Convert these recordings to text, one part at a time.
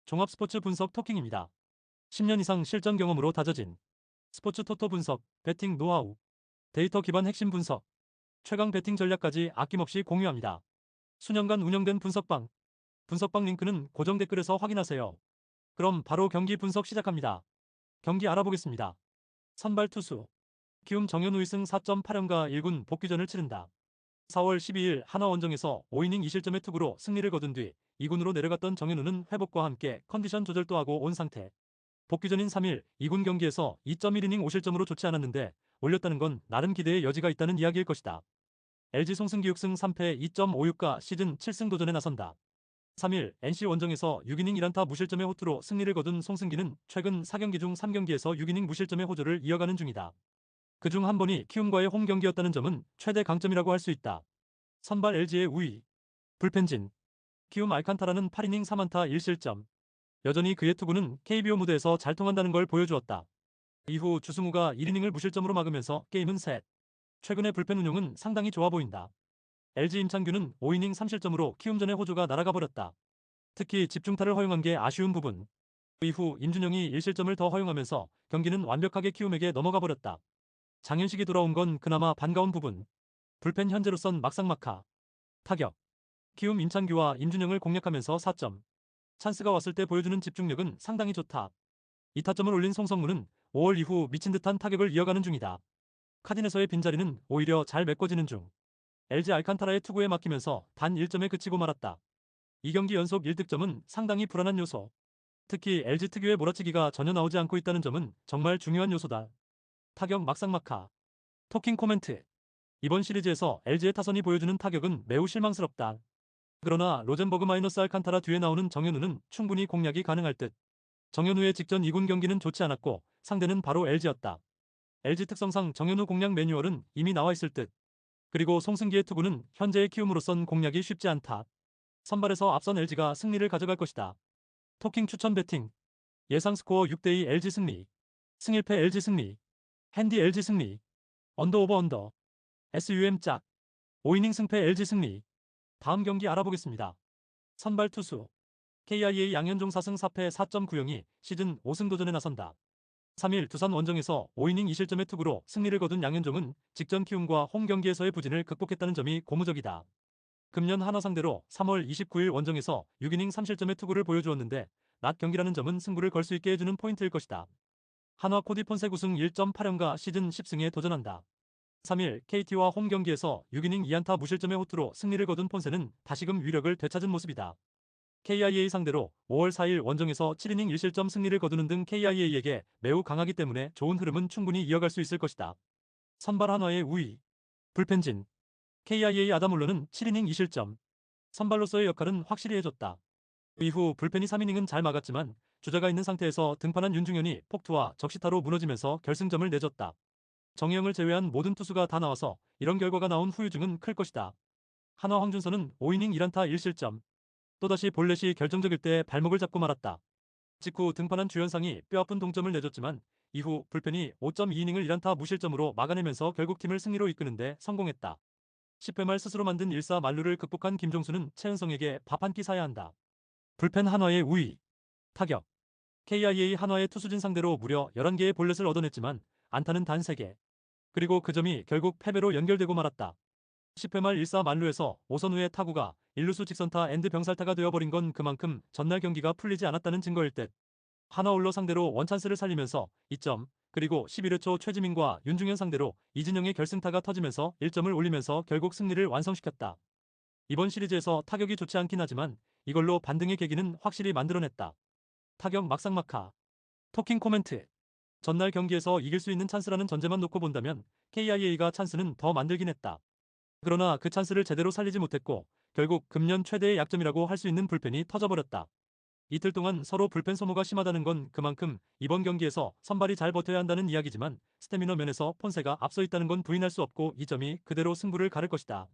종합스포츠 분석 토킹입니다. 10년 이상 실전 경험으로 다져진 스포츠 토토 분석, 배팅 노하우, 데이터 기반 핵심 분석, 최강 배팅 전략까지 아낌없이 공유합니다. 수년간 운영된 분석방 링크는 고정 댓글에서 확인하세요. 그럼 바로 경기 분석 시작합니다. 경기 알아보겠습니다. 선발 투수 키움 정현우 2승 4.8연가 1군 복귀전을 치른다. 4월 12일 하나원정에서 5이닝 2실점의 투구로 승리를 거둔 뒤 2군으로 내려갔던 정현우는 회복과 함께 컨디션 조절도 하고 온 상태. 복귀전인 3일 2군 경기에서 2.1이닝 5실점으로 좋지 않았는데 올렸다는 건 나름 기대의 여지가 있다는 이야기일 것이다. LG 송승기 6승 3패 2.56가 시즌 7승 도전에 나선다. 3일 NC 원정에서 6이닝 1안타 무실점의 호투로 승리를 거둔 송승기는 최근 4경기 중 3경기에서 6이닝 무실점의 호조를 이어가는 중이다. 그중 한 번이 키움과의 홈 경기였다는 점은 최대 강점이라고 할 수 있다. 선발 LG의 우위, 불펜진, 키움 알칸타라는 8이닝 3안타 1실점. 여전히 그의 투구는 KBO 무대에서 잘 통한다는 걸 보여주었다. 이후 주승우가 1이닝을 무실점으로 막으면서 게임은 셋. 최근의 불펜 운용은 상당히 좋아 보인다. LG 임창규는 5이닝 3실점으로 키움전의 호조가 날아가 버렸다. 특히 집중타를 허용한 게 아쉬운 부분. 이후 임준영이 1실점을 더 허용하면서 경기는 완벽하게 키움에게 넘어가 버렸다. 장현식이 돌아온 건 그나마 반가운 부분. 불펜 현재로선 막상막하. 타격. 키움 임창규와 임준영을 공략하면서 4점. 찬스가 왔을 때 보여주는 집중력은 상당히 좋다. 2타점을 올린 송성문은 5월 이후 미친 듯한 타격을 이어가는 중이다. 카딘에서의 빈자리는 오히려 잘 메꿔지는 중. LG 알칸타라의 투구에 막히면서 단 1점에 그치고 말았다. 2경기 연속 1득점은 상당히 불안한 요소. 특히 LG 특유의 몰아치기가 전혀 나오지 않고 있다는 점은 정말 중요한 요소다. 타격 막상막하. 토킹 코멘트. 이번 시리즈에서 LG의 타선이 보여주는 타격은 매우 실망스럽다. 그러나 로젠버그 마이너스 알칸타라 뒤에 나오는 정현우는 충분히 공략이 가능할 듯. 정현우의 직전 2군 경기는 좋지 않았고 상대는 바로 LG였다. LG 특성상 정현우 공략 매뉴얼은 이미 나와 있을 듯. 그리고 송승기의 투구는 현재의 키움으로선 공략이 쉽지 않다. 선발에서 앞선 LG가 승리를 가져갈 것이다. 토킹 추천 배팅. 예상 스코어 6대2 LG 승리. 승1패 LG 승리. 핸디 LG 승리. 언더 오버 언더. SUM 짝. 5이닝 승패 LG 승리. 다음 경기 알아보겠습니다. 선발 투수 KIA 양현종 4승 4패 4.90이 시즌 5승 도전에 나선다. 3일 두산 원정에서 5이닝 2실점의 투구로 승리를 거둔 양현종은 직전 키움과 홈 경기에서의 부진을 극복했다는 점이 고무적이다. 금년 한화 상대로 3월 29일 원정에서 6이닝 3실점의 투구를 보여주었는데 낮 경기라는 점은 승부를 걸 수 있게 해주는 포인트일 것이다. 한화 코디 폰세 9승 1.8연가 시즌 10승에 도전한다. 3일 KT와 홈 경기에서 6이닝 2안타 무실점의 호투로 승리를 거둔 폰세는 다시금 위력을 되찾은 모습이다. KIA 상대로 5월 4일 원정에서 7이닝 1실점 승리를 거두는 등 KIA에게 매우 강하기 때문에 좋은 흐름은 충분히 이어갈 수 있을 것이다. 선발 한화의 우위. 불펜진. KIA 아다몰로는 7이닝 2실점. 선발로서의 역할은 확실히 해줬다. 이후 불펜이 3이닝은 잘 막았지만 주자가 있는 상태에서 등판한 윤중현이 폭투와 적시타로 무너지면서 결승점을 내줬다. 정혜영을 제외한 모든 투수가 다 나와서 이런 결과가 나온 후유증은 클 것이다. 한화 황준서는 5이닝 1안타 1실점. 또다시 볼넷이 결정적일 때 발목을 잡고 말았다. 직후 등판한 주현상이 뼈아픈 동점을 내줬지만 이후 불펜이 5.2이닝을 1안타 무실점으로 막아내면서 결국 팀을 승리로 이끄는데 성공했다. 10회 말 스스로 만든 1사 만루를 극복한 김종수는 최은성에게 밥 한 끼 사야 한다. 불펜 한화의 우위. 타격. KIA 한화의 투수진 상대로 무려 11개의 볼넷을 얻어냈지만 안타는 단 3개. 그리고 그 점이 결국 패배로 연결되고 말았다. 10회 말 1사 만루에서 오선우의 타구가 1루수 직선타 앤드 병살타가 되어버린 건 그만큼 전날 경기가 풀리지 않았다는 증거일 듯. 하나올러 상대로 원찬스를 살리면서 2점, 그리고 11회 초 최지민과 윤중현 상대로 이진영의 결승타가 터지면서 1점을 올리면서 결국 승리를 완성시켰다. 이번 시리즈에서 타격이 좋지 않긴 하지만 이걸로 반등의 계기는 확실히 만들어냈다. 타격 막상막하. 토킹 코멘트. 전날 경기에서 이길 수 있는 찬스라는 전제만 놓고 본다면 KIA가 찬스는 더 만들긴 했다. 그러나 그 찬스를 제대로 살리지 못했고 결국 금년 최대의 약점이라고 할 수 있는 불펜이 터져버렸다. 이틀 동안 서로 불펜 소모가 심하다는 건 그만큼 이번 경기에서 선발이 잘 버텨야 한다는 이야기지만 스태미너 면에서 폰세가 앞서 있다는 건 부인할 수 없고 이 점이 그대로 승부를 가를 것이다.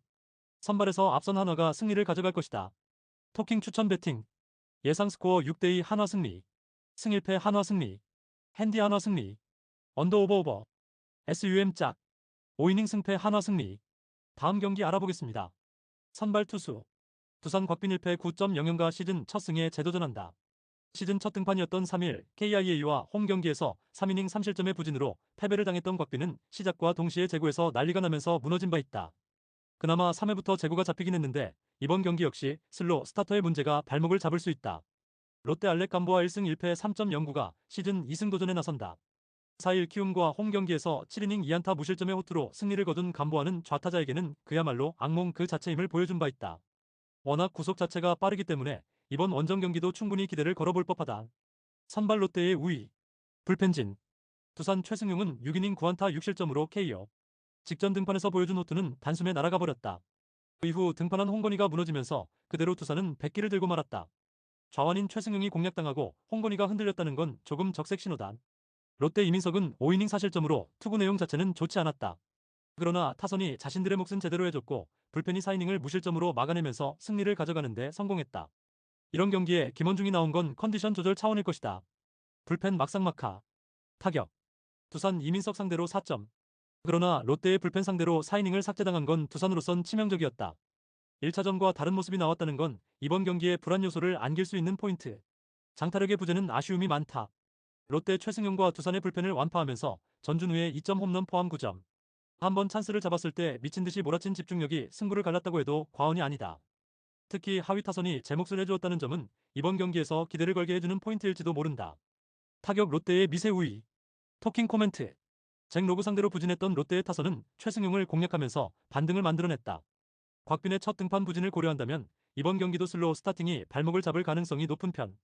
선발에서 앞선 한화가 승리를 가져갈 것이다. 토킹 추천 배팅. 예상 스코어 6대2 한화 승리. 승1패 한화 승리. 핸디 한화 승리. 언더 오버 오버. SUM 짝. 5이닝 승패 한화 승리. 다음 경기 알아보겠습니다. 선발 투수 두산 곽빈 1패 9.00가 시즌 첫 승에 재도전한다. 시즌 첫 등판이었던 3일 KIA와 홈 경기에서 3이닝 3실점의 부진으로 패배를 당했던 곽빈은 시작과 동시에 제구에서 난리가 나면서 무너진 바 있다. 그나마 3회부터 제구가 잡히긴 했는데 이번 경기 역시 슬로 스타터의 문제가 발목을 잡을 수 있다. 롯데 알렉 감보아 1승 1패 3.09가 시즌 2승 도전에 나선다. 4일 키움과 홈 경기에서 7이닝 2안타 무실점의 호투로 승리를 거둔 감보아는 좌타자에게는 그야말로 악몽 그 자체임을 보여준 바 있다. 워낙 구속 자체가 빠르기 때문에 이번 원정 경기도 충분히 기대를 걸어볼 법하다. 선발 롯데의 우위, 불펜진, 두산 최승용은 6이닝 9안타 6실점으로 KO. 직전 등판에서 보여준 호투는 단숨에 날아가 버렸다. 이후 등판한 홍건희가 무너지면서 그대로 두산은 백기를 들고 말았다. 좌완인 최승용이 공략당하고 홍건희가 흔들렸다는 건 조금 적색 신호다. 롯데 이민석은 5이닝 4실점으로 투구 내용 자체는 좋지 않았다. 그러나 타선이 자신들의 몫은 제대로 해줬고 불펜이 4이닝을 무실점으로 막아내면서 승리를 가져가는 데 성공했다. 이런 경기에 김원중이 나온 건 컨디션 조절 차원일 것이다. 불펜 막상막하. 타격. 두산 이민석 상대로 4점. 그러나 롯데의 불펜 상대로 4이닝을 삭제당한 건 두산으로선 치명적이었다. 1차전과 다른 모습이 나왔다는 건 이번 경기에 불안 요소를 안길 수 있는 포인트. 장타력의 부재는 아쉬움이 많다. 롯데 최승용과 두산의 불펜을 완파하면서 전준우의 2점 홈런 포함 9점. 한번 찬스를 잡았을 때 미친듯이 몰아친 집중력이 승부를 갈랐다고 해도 과언이 아니다. 특히 하위 타선이 제 몫을 해주었다는 점은 이번 경기에서 기대를 걸게 해주는 포인트일지도 모른다. 타격 롯데의 미세 우위. 토킹 코멘트. 잭 로그 상대로 부진했던 롯데의 타선은 최승용을 공략하면서 반등을 만들어냈다. 곽빈의 첫 등판 부진을 고려한다면 이번 경기도 슬로우 스타팅이 발목을 잡을 가능성이 높은 편.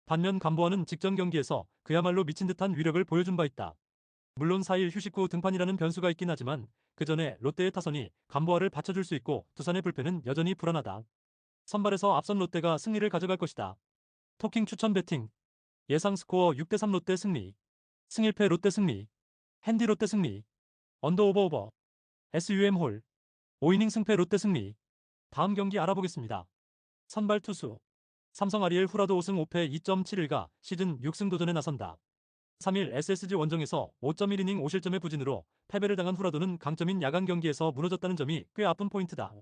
반면 감보아는 직전 경기에서 그야말로 미친 듯한 위력을 보여준 바 있다. 물론 4일 휴식 후 등판이라는 변수가 있긴 하지만 그 전에 롯데의 타선이 감보아를 받쳐줄 수 있고 두산의 불펜은 여전히 불안하다. 선발에서 앞선 롯데가 승리를 가져갈 것이다. 토킹 추천 배팅. 예상 스코어 6대3 롯데 승리. 승1패 롯데 승리. 핸디 롯데 승리. 언더 오버 오버. SUM 홀. 5이닝 승패 롯데 승리. 다음 경기 알아보겠습니다. 선발 투수. 삼성 아리엘 후라도 5승 5패 2.71가 시즌 6승 도전에 나선다. 3일 SSG 원정에서 5.1이닝 5실점의 부진으로 패배를 당한 후라도는 강점인 야간 경기에서 무너졌다는 점이 꽤 아픈 포인트다.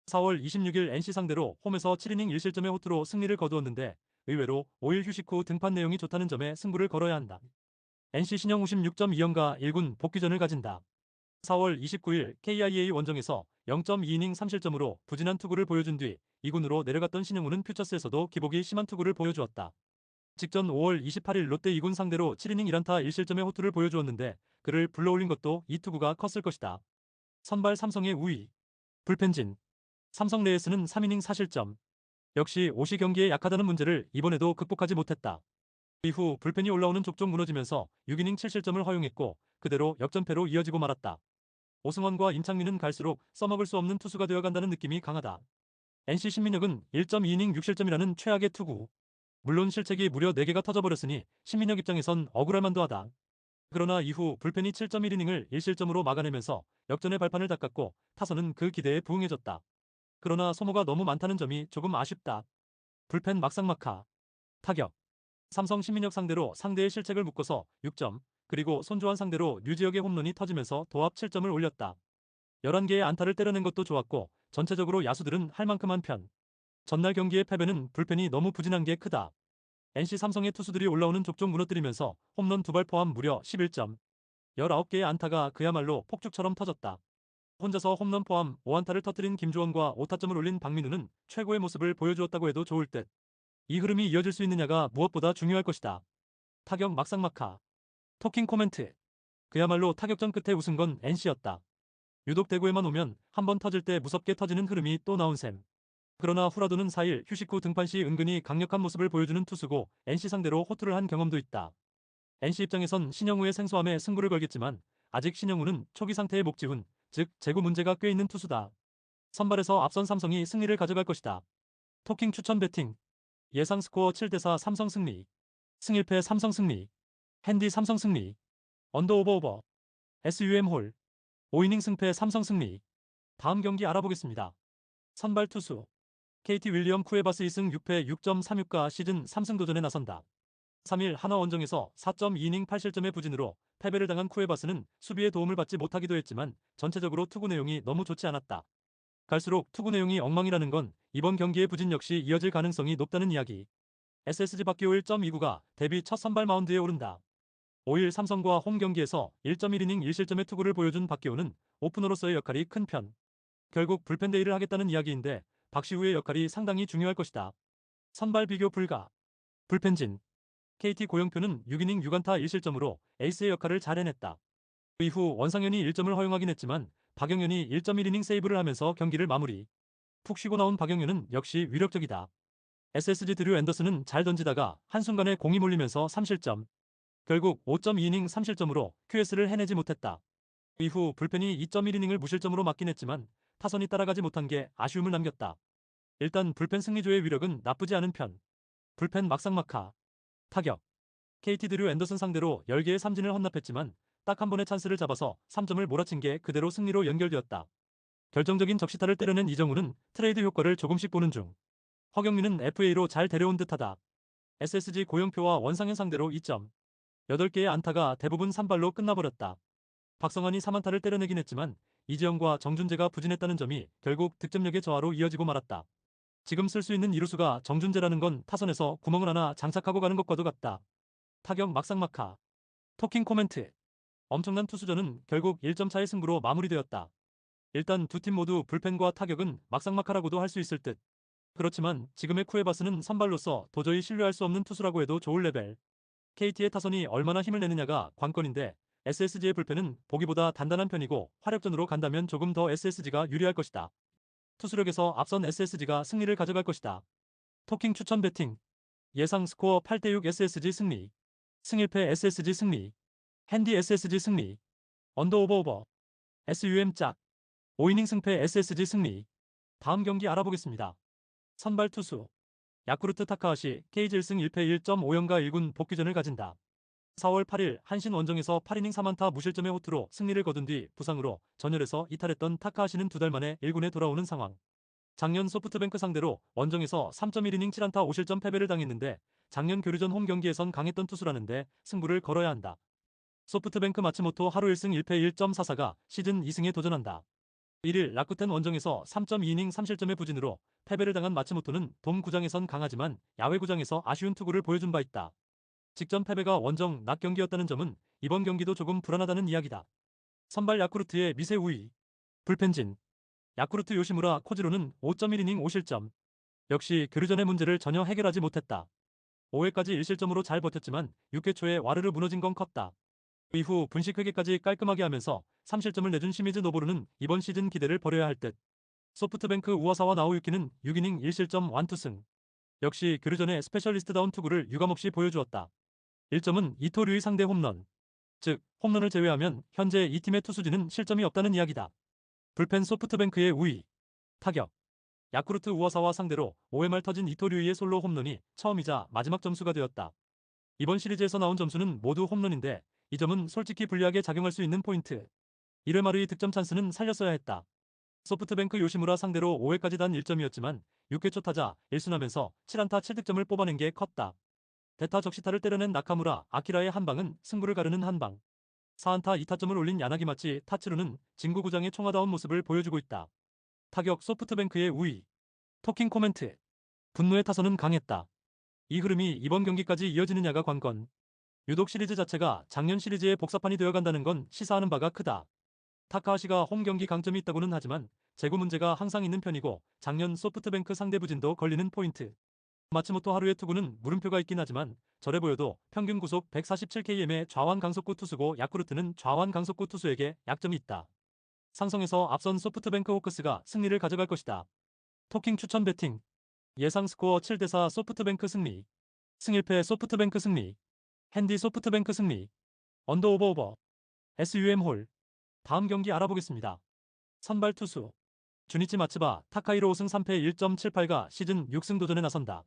4월 26일 NC 상대로 홈에서 7이닝 1실점의 호투로 승리를 거두었는데 의외로 5일 휴식 후 등판 내용이 좋다는 점에 승부를 걸어야 한다. NC 신형 우심 6.2연가 1군 복귀전을 가진다. 4월 29일 KIA 원정에서 0.2이닝 3실점으로 부진한 투구를 보여준 뒤 2군으로 내려갔던 신영우는 퓨처스에서도 기복이 심한 투구를 보여주었다. 직전 5월 28일 롯데 2군 상대로 7이닝 1안타 1실점의 호투를 보여주었는데 그를 불러올린 것도 이 투구가 컸을 것이다. 선발 삼성의 우위. 불펜진. 삼성 레이스는 3이닝 4실점. 역시 오시 경기에 약하다는 문제를 이번에도 극복하지 못했다. 이후 불펜이 올라오는 족족 무너지면서 6이닝 7실점을 허용했고 그대로 역전패로 이어지고 말았다. 오승원과 임창민은 갈수록 써먹을 수 없는 투수가 되어간다는 느낌이 강하다. NC 신민혁은 1.2이닝 6실점이라는 최악의 투구. 물론 실책이 무려 4개가 터져버렸으니 신민혁 입장에선 억울할 만도 하다. 그러나 이후 불펜이 7.1이닝을 1실점으로 막아내면서 역전의 발판을 닦았고 타선은 그 기대에 부응해줬다. 그러나 소모가 너무 많다는 점이 조금 아쉽다. 불펜 막상막하. 타격. 삼성 신민혁 상대로 상대의 실책을 묶어서 6점, 그리고 손주환 상대로 류지혁의 홈런이 터지면서 도합 7점을 올렸다. 11개의 안타를 때려낸 것도 좋았고 전체적으로 야수들은 할 만큼 한 편. 전날 경기의 패배는 불펜이 너무 부진한 게 크다. NC 삼성의 투수들이 올라오는 족족 무너뜨리면서 홈런 2발 포함 무려 11점. 19개의 안타가 그야말로 폭죽처럼 터졌다. 혼자서 홈런 포함 5안타를 터뜨린 김주원과 5타점을 올린 박민우는 최고의 모습을 보여주었다고 해도 좋을 듯. 이 흐름이 이어질 수 있느냐가 무엇보다 중요할 것이다. 타격 막상막하. 토킹 코멘트. 그야말로 타격전 끝에 웃은 건 NC였다. 유독 대구에만 오면 한번 터질 때 무섭게 터지는 흐름이 또 나온 셈. 그러나 후라도는 4일 휴식 후 등판 시 은근히 강력한 모습을 보여주는 투수고 NC 상대로 호투를 한 경험도 있다. NC 입장에선 신영우의 생소함에 승부를 걸겠지만 아직 신영우는 초기 상태의 목지훈, 즉 제구 문제가 꽤 있는 투수다. 선발에서 앞선 삼성이 승리를 가져갈 것이다. 토킹 추천 배팅. 예상 스코어 7대4 삼성 승리. 승1패 삼성 승리. 핸디 삼성 승리. 언더 오버 오버. SUM 홀. 5이닝 승패 삼성 승리. 다음 경기 알아보겠습니다. 선발 투수. KT 윌리엄 쿠에바스 2승 6패 6.36가 시즌 3승 도전에 나선다. 3일 하나 원정에서 4.2이닝 8실점의 부진으로 패배를 당한 쿠에바스는 수비에 도움을 받지 못하기도 했지만 전체적으로 투구 내용이 너무 좋지 않았다. 갈수록 투구 내용이 엉망이라는 건 이번 경기의 부진 역시 이어질 가능성이 높다는 이야기. SSG 박기호 1.29가 데뷔 첫 선발 마운드에 오른다. 5일 삼성과 홈 경기에서 1.1이닝 1실점의 투구를 보여준 박기호는 오프너로서의 역할이 큰 편. 결국 불펜 데이를 하겠다는 이야기인데 박시우의 역할이 상당히 중요할 것이다. 선발 비교 불가. 불펜진. KT 고영표는 6이닝 6안타 1실점으로 에이스의 역할을 잘 해냈다. 이후 원상현이 1점을 허용하긴 했지만 박영현이 1.1이닝 세이브를 하면서 경기를 마무리. 푹 쉬고 나온 박영현은 역시 위력적이다. SSG 드류 앤더슨은 잘 던지다가 한순간에 공이 몰리면서 3실점. 결국 5.2이닝 3실점으로 QS를 해내지 못했다. 이후 불펜이 2.1이닝을 무실점으로 막긴 했지만 타선이 따라가지 못한 게 아쉬움을 남겼다. 일단 불펜 승리조의 위력은 나쁘지 않은 편. 불펜 막상막하. 타격. KT 드류 앤더슨 상대로 10개의 삼진을 헌납했지만 딱 한 번의 찬스를 잡아서 3점을 몰아친 게 그대로 승리로 연결되었다. 결정적인 적시타를 때려낸 이정우는 트레이드 효과를 조금씩 보는 중. 허경민은 FA로 잘 데려온 듯하다. SSG 고영표와 원상현 상대로 2점. 8개의 안타가 대부분 산발로 끝나버렸다. 박성환이 3안타를 때려내긴 했지만 이지영과 정준재가 부진했다는 점이 결국 득점력의 저하로 이어지고 말았다. 지금 쓸 수 있는 이루수가 정준재라는 건 타선에서 구멍을 하나 장착하고 가는 것과도 같다. 타격 막상막하. 토킹 코멘트. 엄청난 투수전은 결국 1점 차의 승부로 마무리되었다. 일단 두 팀 모두 불펜과 타격은 막상막하라고도 할 수 있을 듯. 그렇지만 지금의 쿠에바스는 선발로서 도저히 신뢰할 수 없는 투수라고 해도 좋을 레벨. KT의 타선이 얼마나 힘을 내느냐가 관건인데 SSG의 불펜은 보기보다 단단한 편이고 화력전으로 간다면 조금 더 SSG가 유리할 것이다. 투수력에서 앞선 SSG가 승리를 가져갈 것이다. 토킹 추천 배팅. 예상 스코어 8대6 SSG 승리. 승일패 SSG 승리. 핸디 SSG 승리. 언더 오버 오버. SUM 짝. 5이닝 승패 SSG 승리. 다음 경기 알아보겠습니다. 선발 투수. 야쿠르트 타카하시 KG 1승 1패 1.5연가 1군 복귀전을 가진다. 4월 8일 한신 원정에서 8이닝 3안타 무실점의 호투로 승리를 거둔 뒤 부상으로 전열에서 이탈했던 타카하시는 2달 만에 1군에 돌아오는 상황. 작년 소프트뱅크 상대로 원정에서 3.1이닝 7안타 5실점 패배를 당했는데 작년 교류전 홈 경기에선 강했던 투수라는데 승부를 걸어야 한다. 소프트뱅크 마츠모토 하루 1승 1패 1.44가 시즌 2승에 도전한다. 1일 라쿠텐 원정에서 3.2이닝 3실점의 부진으로 패배를 당한 마츠모토는 돔 구장에선 강하지만 야외 구장에서 아쉬운 투구를 보여준 바 있다. 직전 패배가 원정 낮 경기였다는 점은 이번 경기도 조금 불안하다는 이야기다. 선발 야쿠르트의 미세 우위. 불펜진. 야쿠르트 요시무라 코지로는 5.1이닝 5실점. 역시 교류전의 문제를 전혀 해결하지 못했다. 5회까지 1실점으로 잘 버텼지만 6회 초에 와르르 무너진 건 컸다. 이후 분식 회계까지 깔끔하게 하면서 3실점을 내준 시미즈 노보루는 이번 시즌 기대를 버려야 할 듯. 소프트뱅크 우와사와 나오유키는 6이닝 1실점 완투승. 역시 교류전의 스페셜리스트다운 투구를 유감없이 보여주었다. 1점은 이토류의 상대 홈런. 즉 홈런을 제외하면 현재 이 팀의 투수진은 실점이 없다는 이야기다. 불펜 소프트뱅크의 우위. 타격. 야쿠르트 우와사와 상대로 5회 말 터진 이토류의 솔로 홈런이 처음이자 마지막 점수가 되었다. 이번 시리즈에서 나온 점수는 모두 홈런인데 이 점은 솔직히 불리하게 작용할 수 있는 포인트. 1회 말의 득점 찬스는 살렸어야 했다. 소프트뱅크 요시무라 상대로 5회까지 단 1점이었지만 6회 초 타자 1순하면서 7안타 7득점을 뽑아낸 게 컸다. 대타 적시타를 때려낸 나카무라 아키라의 한방은 승부를 가르는 한방. 4안타 2타점을 올린 야나기마치 타츠루는 진구구장의 총아다운 모습을 보여주고 있다. 타격 소프트뱅크의 우위. 토킹 코멘트. 분노의 타선은 강했다. 이 흐름이 이번 경기까지 이어지느냐가 관건. 유독 시리즈 자체가 작년 시리즈의 복사판이 되어간다는 건 시사하는 바가 크다. 타카하시가 홈 경기 강점이 있다고는 하지만 재구 문제가 항상 있는 편이고 작년 소프트뱅크 상대 부진도 걸리는 포인트. 마츠모토 하루의 투구는 물음표가 있긴 하지만 저래 보여도 평균 구속 147km의 좌완 강속구 투수고 야쿠르트는 좌완 강속구 투수에게 약점이 있다. 상성에서 앞선 소프트뱅크 호크스가 승리를 가져갈 것이다. 토킹 추천 배팅. 예상 스코어 7대4 소프트뱅크 승리. 승일패 소프트뱅크 승리. 핸디 소프트뱅크 승리. 언더 오버 오버. SUM 홀. 다음 경기 알아보겠습니다. 선발 투수. 주니치 마츠바 타카이로 5승 3패 1.78가 시즌 6승 도전에 나선다.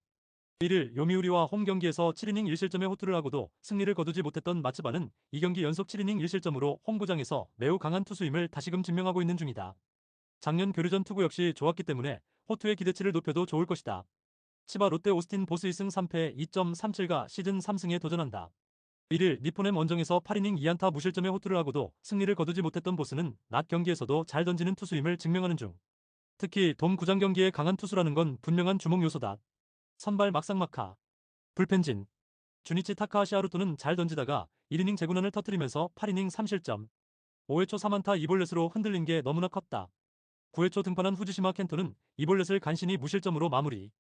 1일 요미우리와 홈 경기에서 7이닝 1실점의 호투를 하고도 승리를 거두지 못했던 마츠바는 2경기 연속 7이닝 1실점으로 홈구장에서 매우 강한 투수임을 다시금 증명하고 있는 중이다. 작년 교류전 투구 역시 좋았기 때문에 호투의 기대치를 높여도 좋을 것이다. 치바 롯데 오스틴 보스 2승 3패 2.37가 시즌 3승에 도전한다. 1일 니포넴 원정에서 8이닝 2안타 무실점의 호투를 하고도 승리를 거두지 못했던 보스는 낮 경기에서도 잘 던지는 투수임을 증명하는 중. 특히 돔 구장 경기에 강한 투수라는 건 분명한 주목 요소다. 선발 막상막하. 불펜진 주니치 타카하시 하루토는 잘 던지다가 1이닝 제구난을 터뜨리면서 8이닝 3실점. 5회 초 3안타 2볼넷으로 흔들린 게 너무나 컸다. 9회 초 등판한 후지시마 켄토는 2볼넷을 간신히 무실점으로 마무리.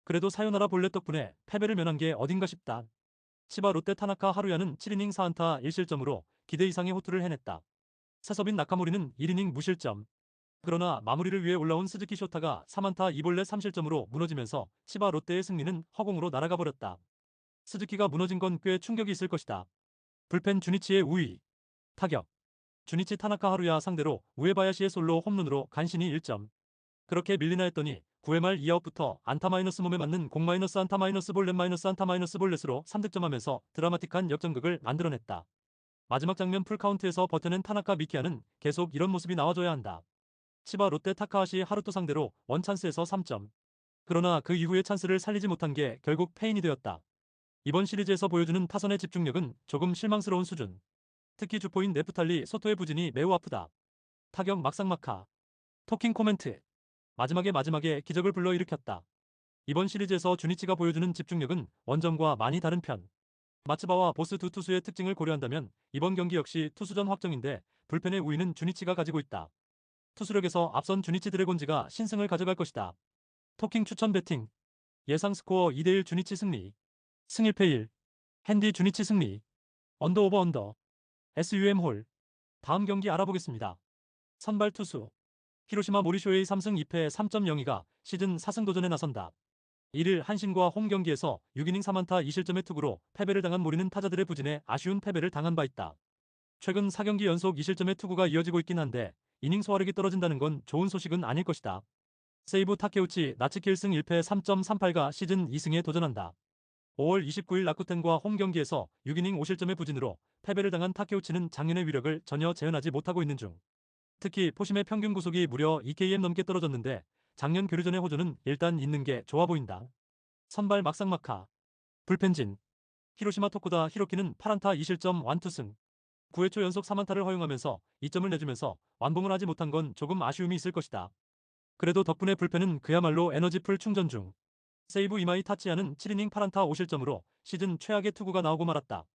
그래도 사요나라 볼넷 덕분에 패배를 면한 게 어딘가 싶다. 치바 롯데 타나카 하루야는 7이닝 4안타 1실점으로 기대 이상의 호투를 해냈다. 세섭인 나카모리는 1이닝 무실점. 그러나 마무리를 위해 올라온 스즈키 쇼타가 3안타 2볼넷 3실점으로 무너지면서 치바 롯데의 승리는 허공으로 날아가 버렸다. 스즈키가 무너진 건 꽤 충격이 있을 것이다. 불펜 주니치의 우위. 타격. 주니치 타나카 하루야 상대로 우에바야시의 솔로 홈런으로 간신히 1점. 그렇게 밀리나 했더니 9회 말 2아웃부터 안타 마이너스 몸에 맞는 공 마이너스 안타 마이너스 볼넷 마이너스 안타 마이너스 볼넷으로 3득점하면서 드라마틱한 역전극을 만들어냈다. 마지막 장면 풀카운트에서 버텨낸 타나카 미키아는 계속 이런 모습이 나와줘야 한다. 치바 롯데 타카하시 하루토 상대로 원찬스에서 3점. 그러나 그 이후의 찬스를 살리지 못한 게 결국 패인이 되었다. 이번 시리즈에서 보여주는 타선의 집중력은 조금 실망스러운 수준. 특히 주포인 네프탈리 소토의 부진이 매우 아프다. 타격 막상막하. 토킹 코멘트. 마지막에 기적을 불러일으켰다. 이번 시리즈에서 주니치가 보여주는 집중력은 원정과 많이 다른 편. 마츠바와 보스 두 투수의 특징을 고려한다면 이번 경기 역시 투수전 확정인데 불펜의 우위는 주니치가 가지고 있다. 투수력에서 앞선 주니치 드래곤즈가 신승을 가져갈 것이다. 토킹 추천 배팅. 예상 스코어 2대1 주니치 승리. 승 1패 1. 핸디 주니치 승리. 언더 오버 언더. SUM 홀. 다음 경기 알아보겠습니다. 선발 투수. 히로시마 모리쇼의 3승 2패 3.02가 시즌 4승 도전에 나선다. 1일 한신과 홈 경기에서 6이닝 3안타 2실점의 투구로 패배를 당한 모리는 타자들의 부진에 아쉬운 패배를 당한 바 있다. 최근 4경기 연속 2실점의 투구가 이어지고 있긴 한데 이닝 소화력이 떨어진다는 건 좋은 소식은 아닐 것이다. 세이부 타케우치 나츠키 1승 1패 3.38가 시즌 2승에 도전한다. 5월 29일 라쿠텐과 홈 경기에서 6이닝 5실점의 부진으로 패배를 당한 타케우치는 작년의 위력을 전혀 재현하지 못하고 있는 중. 특히 포심의 평균 구속이 무려 2km 넘게 떨어졌는데 작년 교류전의 호조는 일단 있는 게 좋아 보인다. 선발 막상막하. 불펜진. 히로시마 토쿠다 히로키는 8안타 2실점 완투승. 9회 초 연속 3안타를 허용하면서 2점을 내주면서 완봉을 하지 못한 건 조금 아쉬움이 있을 것이다. 그래도 덕분에 불펜은 그야말로 에너지풀 충전 중. 세이브 이마이 타치야는 7이닝 8안타 5실점으로 시즌 최악의 투구가 나오고 말았다.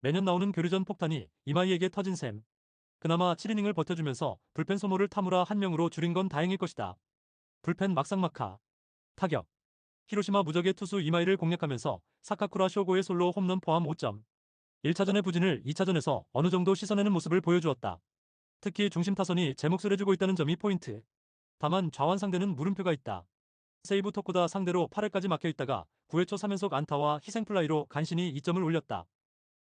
매년 나오는 교류전 폭탄이 이마이에게 터진 셈. 그나마 7이닝을 버텨주면서 불펜 소모를 타무라 한 명으로 줄인 건 다행일 것이다. 불펜 막상막하. 타격. 히로시마 무적의 투수 이마이를 공략하면서 사카쿠라 쇼고의 솔로 홈런 포함 5점. 1차전의 부진을 2차전에서 어느 정도 씻어내는 모습을 보여주었다. 특히 중심 타선이 제 몫을 해주고 있다는 점이 포인트. 다만 좌완 상대는 물음표가 있다. 세이브 토쿠다 상대로 8회까지 막혀있다가 9회 초 3연속 안타와 희생플라이로 간신히 2점을 올렸다.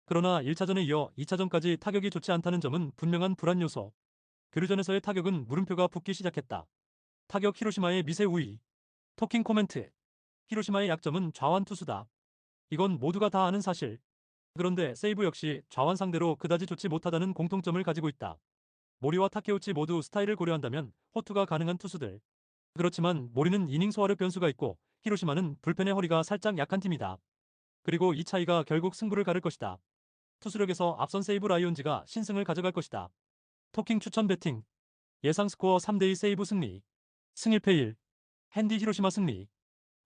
그러나 1차전에 이어 2차전까지 타격이 좋지 않다는 점은 분명한 불안 요소. 교류전에서의 타격은 물음표가 붙기 시작했다. 타격 히로시마의 미세 우위. 토킹 코멘트. 히로시마의 약점은 좌완 투수다. 이건 모두가 다 아는 사실. 그런데 세이브 역시 좌완 상대로 그다지 좋지 못하다는 공통점을 가지고 있다. 모리와 타케우치 모두 스타일을 고려한다면 호투가 가능한 투수들. 그렇지만 모리는 이닝 소화력 변수가 있고 히로시마는 불펜의 허리가 살짝 약한 팀이다. 그리고 이 차이가 결국 승부를 가를 것이다. 투수력에서 앞선 세이브 라이온즈가 신승을 가져갈 것이다. 토킹 추천 배팅. 예상 스코어 3대2 세이브 승리. 승 1패 1. 핸디 히로시마 승리.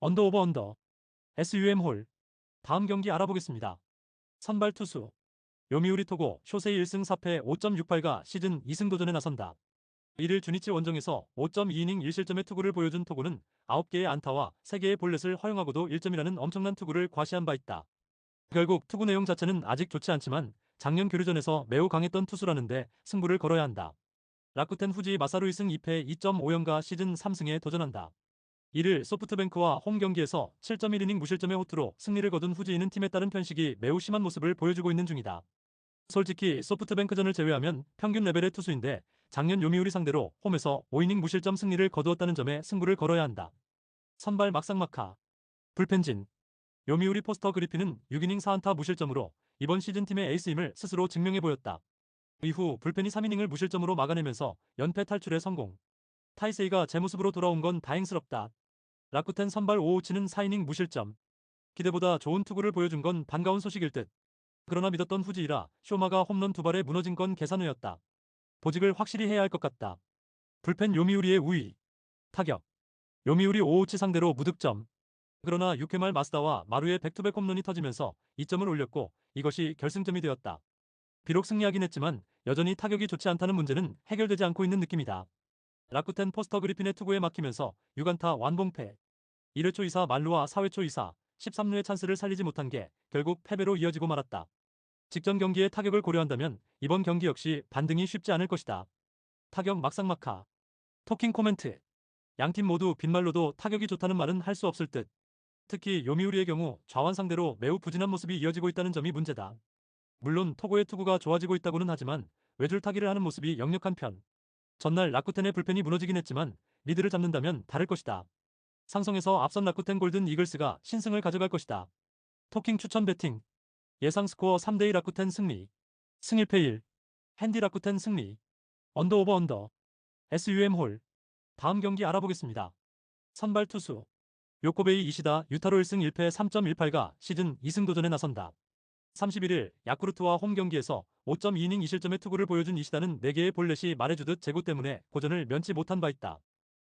언더 오버 언더. SUM 홀. 다음 경기 알아보겠습니다. 선발 투수. 요미우리 토고 쇼세이 1승 4패 5.68가 시즌 2승 도전에 나선다. 1일 주니치 원정에서 5.2이닝 1실점의 투구를 보여준 토고는 9개의 안타와 3개의 볼넷을 허용하고도 1점이라는 엄청난 투구를 과시한 바 있다. 결국 투구 내용 자체는 아직 좋지 않지만 작년 교류전에서 매우 강했던 투수라는데 승부를 걸어야 한다. 라쿠텐 후지 마사루 2승 2패 2.5연가 시즌 3승에 도전한다. 1일 소프트뱅크와 홈 경기에서 7.1이닝 무실점의 호투로 승리를 거둔 후지인은 팀에 따른 편식이 매우 심한 모습을 보여주고 있는 중이다. 솔직히 소프트뱅크전을 제외하면 평균 레벨의 투수인데 작년 요미우리 상대로 홈에서 5이닝 무실점 승리를 거두었다는 점에 승부를 걸어야 한다. 선발 막상막하. 불펜진. 요미우리 포스터 그리핀은 6이닝 4안타 무실점으로 이번 시즌 팀의 에이스임을 스스로 증명해 보였다. 이후 불펜이 3이닝을 무실점으로 막아내면서 연패 탈출에 성공. 타이세이가 제 모습으로 돌아온 건 다행스럽다. 라쿠텐 선발 오우치는 4이닝 무실점. 기대보다 좋은 투구를 보여준 건 반가운 소식일 듯. 그러나 믿었던 후지이라 쇼마가 홈런 2발에 무너진 건 계산후였다. 보직을 확실히 해야 할 것 같다. 불펜 요미우리의 우위. 타격. 요미우리 오우치 상대로 무득점. 그러나 6회 말 마스다와 마루의 백투백 홈런이 터지면서 2점을 올렸고 이것이 결승점이 되었다. 비록 승리하긴 했지만 여전히 타격이 좋지 않다는 문제는 해결되지 않고 있는 느낌이다. 라쿠텐 포스터 그리핀의 투구에 막히면서 6안타 완봉패. 1회 초 2사 만루와 4회 초 2사 13루의 찬스를 살리지 못한 게 결국 패배로 이어지고 말았다. 직전 경기의 타격을 고려한다면 이번 경기 역시 반등이 쉽지 않을 것이다. 타격 막상막하. 토킹 코멘트. 양팀 모두 빈말로도 타격이 좋다는 말은 할 수 없을 듯. 특히 요미우리의 경우 좌완 상대로 매우 부진한 모습이 이어지고 있다는 점이 문제다. 물론 토고의 투구가 좋아지고 있다고는 하지만 외줄타기를 하는 모습이 역력한 편. 전날 라쿠텐의 불펜이 무너지긴 했지만 리드를 잡는다면 다를 것이다. 상성에서 앞선 라쿠텐 골든 이글스가 신승을 가져갈 것이다. 토킹 추천 배팅. 예상 스코어 3대2 라쿠텐 승리. 승 1패 1. 핸디 라쿠텐 승리. 언더 오버 언더. SUM 홀. 다음 경기 알아보겠습니다. 선발 투수. 요코베이 이시다 유타로 1승 1패 3.18가 시즌 2승 도전에 나선다. 31일 야쿠르트와 홈 경기에서 5.2이닝 2실점의 투구를 보여준 이시다는 4개의 볼넷이 말해주듯 제구 때문에 고전을 면치 못한 바 있다.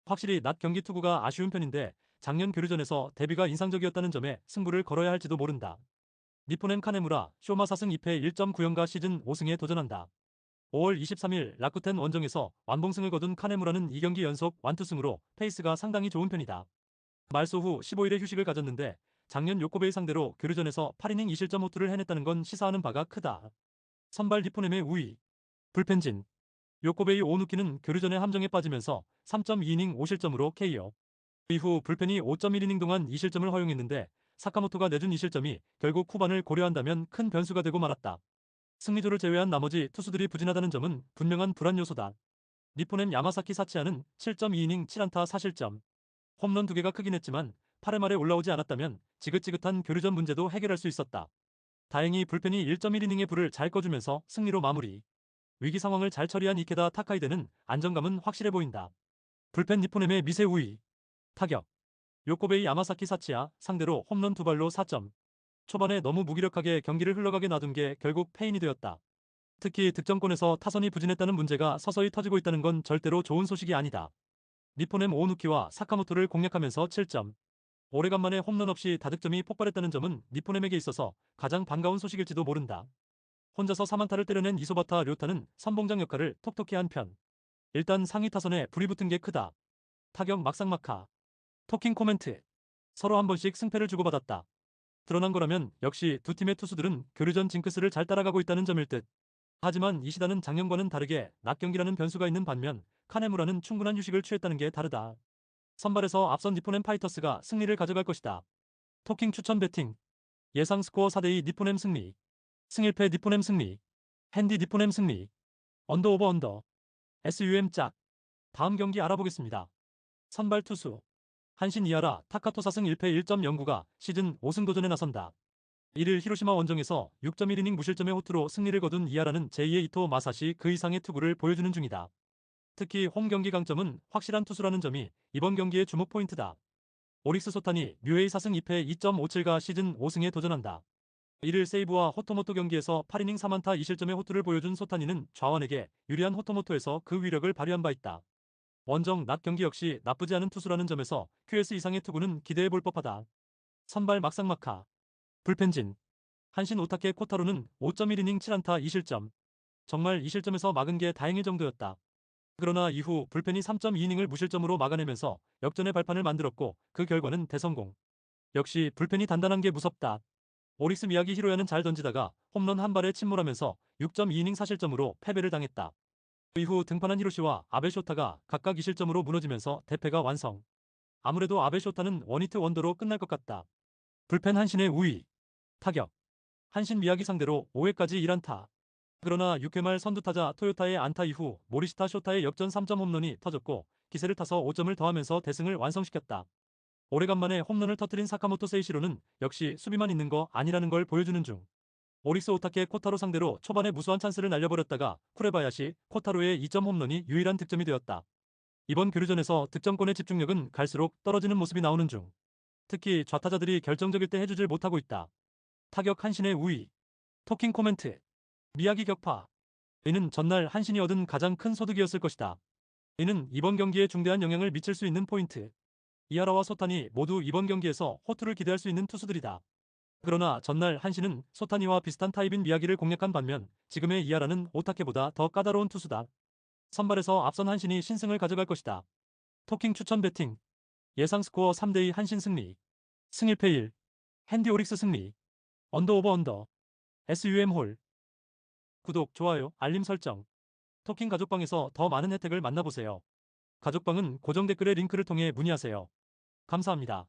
확실히 낮 경기 투구가 아쉬운 편인데 작년 교류전에서 데뷔가 인상적이었다는 점에 승부를 걸어야 할지도 모른다. 니포넨 카네무라 쇼마 4승 2패 1.9연가 시즌 5승에 도전한다. 5월 23일 라쿠텐 원정에서 완봉승을 거둔 카네무라는 2경기 연속 완투승으로 페이스가 상당히 좋은 편이다. 말소 후 15일의 휴식을 가졌는데 작년 요코베이 상대로 교류전에서 8이닝 2실점 호투를 해냈다는 건 시사하는 바가 크다. 선발 니포넴의 우위. 불펜진. 요코베이 오누키는 교류전의 함정에 빠지면서 3.2이닝 5실점으로 KO. 이후 불펜이 5.1이닝 동안 2실점을 허용했는데 사카모토가 내준 2실점이 결국 후반을 고려한다면 큰 변수가 되고 말았다. 승리조를 제외한 나머지 투수들이 부진하다는 점은 분명한 불안 요소다. 니포넴 야마사키 사치아는 7.2이닝 7안타 4실점. 홈런 2개가 크긴 했지만 8회 말에 올라오지 않았다면 지긋지긋한 교류전 문제도 해결할 수 있었다. 다행히 불펜이 1.1이닝의 불을 잘 꺼주면서 승리로 마무리. 위기 상황을 잘 처리한 이케다 타카이데는 안정감은 확실해 보인다. 불펜 니포넴의 미세 우위. 타격. 요코베이 야마사키 사치야 상대로 홈런 2발로 4점. 초반에 너무 무기력하게 경기를 흘러가게 놔둔 게 결국 패인이 되었다. 특히 득점권에서 타선이 부진했다는 문제가 서서히 터지고 있다는 건 절대로 좋은 소식이 아니다. 니포넴 오누키와 사카모토를 공략하면서 7점. 오래간만에 홈런 없이 다득점이 폭발했다는 점은 니포넴에게 있어서 가장 반가운 소식일지도 모른다. 혼자서 3안타를 때려낸 이소바타 료타는 선봉장 역할을 톡톡히 한 편. 일단 상위 타선에 불이 붙은 게 크다. 타격 막상막하. 토킹 코멘트. 서로 한 번씩 승패를 주고받았다. 드러난 거라면 역시 두 팀의 투수들은 교류전 징크스를 잘 따라가고 있다는 점일 듯. 하지만 이시다는 작년과는 다르게 낮 경기라는 변수가 있는 반면 카네무라는 충분한 휴식을 취했다는 게 다르다. 선발에서 앞선 니포넴 파이터스가 승리를 가져갈 것이다. 토킹 추천 배팅. 예상 스코어 4대2 니포넴 승리. 승 1패 니포넴 승리. 핸디 니포넴 승리. 언더 오버 언더. SUM 짝. 다음 경기 알아보겠습니다. 선발 투수. 한신 이하라 타카토 4승 1패 1.09가 시즌 5승 도전에 나선다. 1일 히로시마 원정에서 6.1이닝 무실점의 호투로 승리를 거둔 이하라는 제2의 이토 마사시 그 이상의 투구를 보여주는 중이다. 특히 홈 경기 강점은 확실한 투수라는 점이 이번 경기의 주목 포인트다. 오릭스 소타니 뮤에이 4승 2패 2.57가 시즌 5승에 도전한다. 1일 세이브와 호토모토 경기에서 8이닝 3안타 2실점의 호투를 보여준 소타니는 좌완에게 유리한 호토모토에서 그 위력을 발휘한 바 있다. 원정 낮 경기 역시 나쁘지 않은 투수라는 점에서 QS 이상의 투구는 기대해볼 법하다. 선발 막상막하. 불펜진. 한신 오타케 코타로는 5.1이닝 7안타 2실점. 정말 2실점에서 막은 게 다행일 정도였다. 그러나 이후 불펜이 3.2이닝을 무실점으로 막아내면서 역전의 발판을 만들었고 그 결과는 대성공. 역시 불펜이 단단한 게 무섭다. 오릭스 미야기 히로야는 잘 던지다가 홈런 한 발에 침몰하면서 6.2이닝 4실점으로 패배를 당했다. 이후 등판한 히로시와 아베 쇼타가 각각 2실점으로 무너지면서 대패가 완성. 아무래도 아베 쇼타는 원히트 원더로 끝날 것 같다. 불펜 한신의 우위. 타격. 한신 미야기 상대로 5회까지 1안타. 그러나 6회 말 선두타자 토요타의 안타 이후 모리시타 쇼타의 역전 3점 홈런이 터졌고 기세를 타서 5점을 더하면서 대승을 완성시켰다. 오래간만에 홈런을 터뜨린 사카모토 세이시로는 역시 수비만 있는 거 아니라는 걸 보여주는 중. 오릭스 오타케 코타로 상대로 초반에 무수한 찬스를 날려버렸다가 쿠레바야시, 코타로의 2점 홈런이 유일한 득점이 되었다. 이번 교류전에서 득점권의 집중력은 갈수록 떨어지는 모습이 나오는 중. 특히 좌타자들이 결정적일 때 해주질 못하고 있다. 타격 한신의 우위. 토킹 코멘트. 미야기 격파. 이는 전날 한신이 얻은 가장 큰 소득이었을 것이다. 이는 이번 경기에 중대한 영향을 미칠 수 있는 포인트. 이하라와 소타니 모두 이번 경기에서 호투를 기대할 수 있는 투수들이다. 그러나 전날 한신은 소타니와 비슷한 타입인 미야기를 공략한 반면 지금의 이하라는 오타케보다 더 까다로운 투수다. 선발에서 앞선 한신이 신승을 가져갈 것이다. 토킹 추천 배팅. 예상 스코어 3대2 한신 승리. 승일패 1. 핸디 오릭스 승리. 언더 오버 언더. SUM 홀. 구독, 좋아요, 알림 설정. 토킹 가족방에서 더 많은 혜택을 만나보세요. 가족방은 고정 댓글의 링크를 통해 문의하세요. 감사합니다.